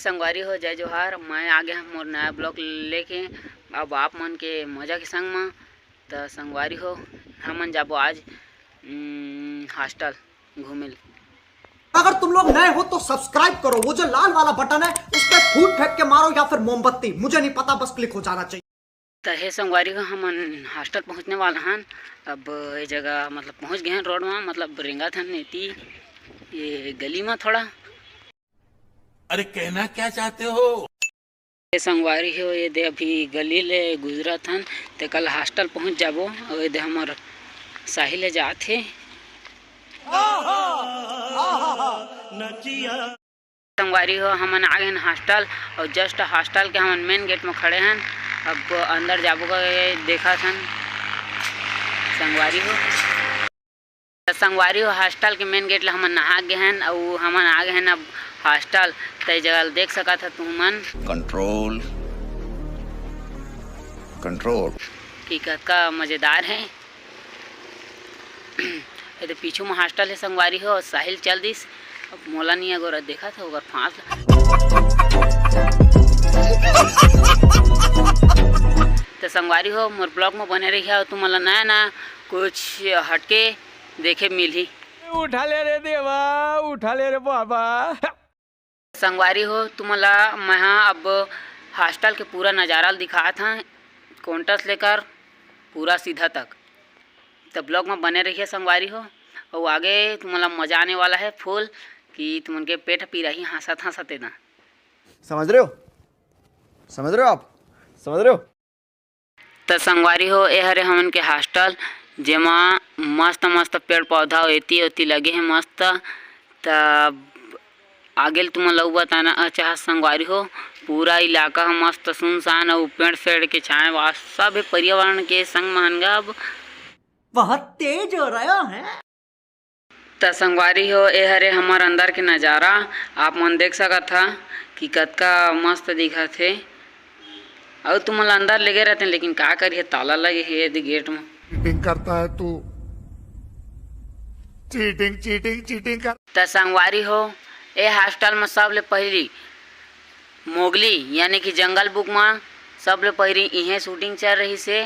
संगवारी हो जय जोहार। मैं आ गया मोर नया ब्लॉग लेके अब आप मन के मजा के संग में। तो संगवारी हो हमन जाबो आज हॉस्टल घूमे। अगर तुम लोग नए हो तो सब्सक्राइब करो, वो जो लाल वाला बटन है उस पर फूट फेंक के मारो या फिर मोमबत्ती, मुझे नहीं पता, बस क्लिक हो जाना चाहिए। तो हे संगवारी हो हमन हॉस्टल पहुंचने वाला हन। अब ये जगह मतलब पहुंच गए हैं रोड में, मतलब रेंगा था नीति ये गली में थोड़ा। अरे कहना क्या चाहते हो? ये संगवारी हो ये दे अभी गली ले गुजरा थन ते कल हॉस्टल पहुंच जाबो। और ये दे हमार साहिल ले जाते संगवारी हो हमन आ गए हॉस्टल और जस्ट हॉस्टल के हमन मेन गेट में खड़े हैं। अब अंदर जाबो का देखा थन संगवारी हो हॉस्टल के मेन गेट ला हमन नहा गए हैं और हमन आ गए हैं अब हॉस्टल। तय जगह देख सका था तुम मन कंट्रोल कि का मजेदार है। ये तो पीछू में हॉस्टल है संगवारी हो। साहिल चल दिस अब मोला नहीं अगोर देखा था ओकर फांस। तो संगवारी हो मोर ब्लॉग में बने रही है और तुम नया ना कुछ हटके देखे मिली। उठा ले रे देवा, उठा ले रे बाबा। संगवारी हो तुम्हारा मैं अब हॉस्टल के पूरा नज़ारा दिखा था काउंटर से लेकर पूरा सीधा तक। तो ब्लॉग में बने रहिए संगवारी हो और आगे तुम्हारा मजा आने वाला है फुल कि तुम उनके पेट पी रही हंसत ना। समझ रहे हो आप समझ रहे हो। तो संगवारी हो ये हरे हमन के हॉस्टल जेमा मस्त मस्त पेड़ पौधा एती ओती लगे हैं मस्त। तब आगे तुम लोग बताना चाह संगवारी हो पूरा इलाका मस्त सुनसान और पेड़ पेड़ के छाए वास सब पर्यावरण के संग महंगा अब बहुत तेज हो रहा है। तो संगवारी हो ये हरे हमार अंदर के नज़ारा आप मन देख सका था कि कतका मस्त दिखा थे। और तुम अंदर लगे रहते लेकिन का करिए ताला लगे है गेट में। चीटिंग करता है तू, चीटिंग कर। तो संगवारी हो ये हॉस्टल में सबले पहली मोगली यानी कि जंगल बुक में सबले पहली इहे शूटिंग चल रही से।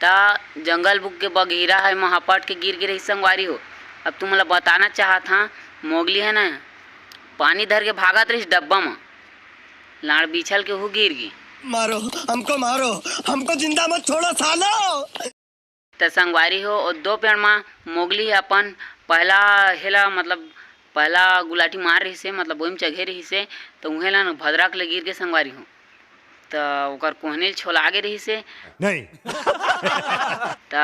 तो जंगल बुक के बगीरा है महापट के गिर गिर संगवारी हो। अब तुम लोग बताना चाहा था मोगली है ना पानी धर के भागत रही डब्बा में लाड़ बिछल के वो गिर गई। मारो हमको जिंदा मत छोड़ो सालो। तो संगवारी हो और दो पेड़ में मोगली अपन पहला हेला मतलब पहला गुलाटी मार रही से मतलब वही में चघे रही से। तो उहे ला भद्राक ले गिर के संगवारी हो तो ओकर कोहनील छोला गे रही से नहीं तो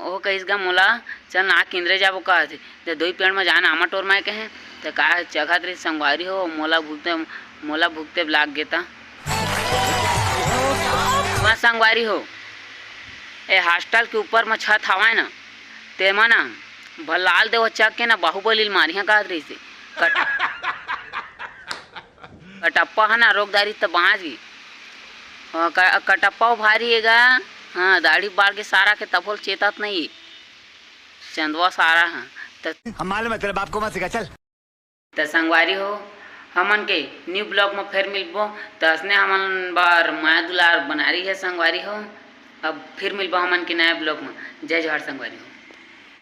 वो कहिस गा मोला चल ना केंद्रे जाबो कहा थे तो दो पेड़ में जाना आमा टोर माए कहे तो का चघत रही संगवारी हो मोला भुगते लाग गे ता संगवारी हो ए हॉस्टल के ऊपर में छत हवाए ना तेमा ना भलाल देव चक के ना बाहुबली मारिया कहत रही से कटप्पा है ना रोकदारी तो बाँच गई कटप्पा भारी हैगा। हाँ दाढ़ी बाल के सारा के तफोल चेतात नहीं चंदवा सारा है तो हम मालूम है तेरे बाप को मत सिखा चल। तो संगवारी हो हमन के न्यू ब्लॉग में फिर मिलबो। तो असने हमन बार माया दुलार बना रही है संगवारी हो। अब फिर मिलबो हमन के नया ब्लॉग में। जय जोहार संगवारी हो।